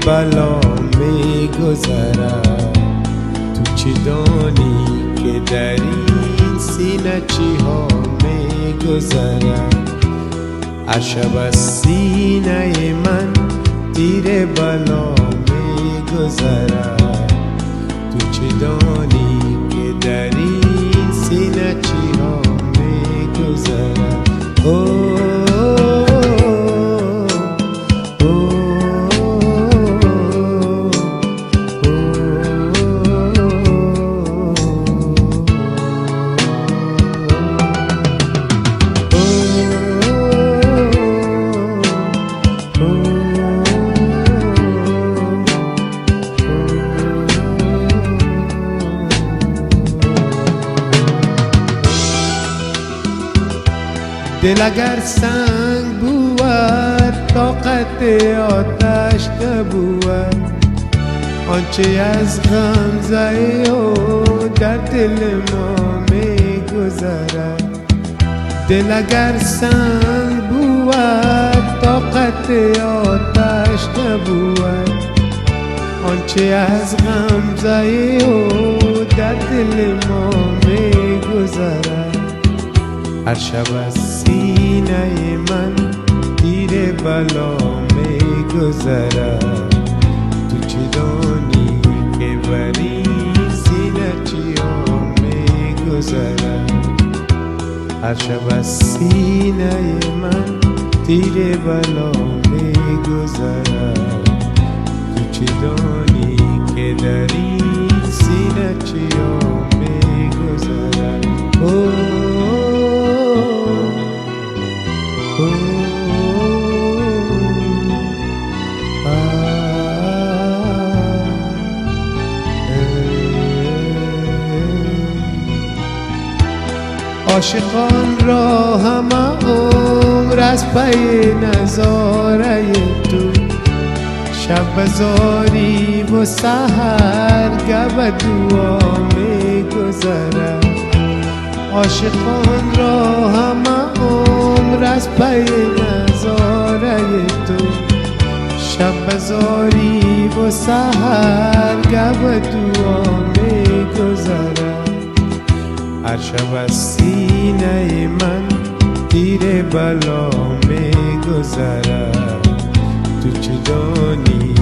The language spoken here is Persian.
بلا می گذرد. تو چی دانی که در این سینه چی ها می گذرد؟ هر شب از سینه من تیر بلا می گذرد. تو چی دانی که در این سینه چی ها می گذرد؟ دل اگر سنگ بود طاقت آتش نبود. آنچه از غمزه و در دل ما می گذرد. دل اگر سنگ بود طاقت آتش نبود. آنچه از غمزه و در دل ما می گذرد. هر شب از سینه من تیر بلا می گذرد. تو چی دانی که بر این سینه چی ها می گذرد؟ هر شب از سینه من تیر بلا می گذرد. تو چی دانی که در این سینه چی ها می گذرد؟ عاشقان را همه عمر از پی نظاره تو، شب بزاری و سحر گب دعا می گذرد. عاشقان را همه عمر از پی نظاره تو، شب بزاری و سحر گب دعا می گذرد. هر شب از سینه من تیر بلا می گذرد. تو چه دانی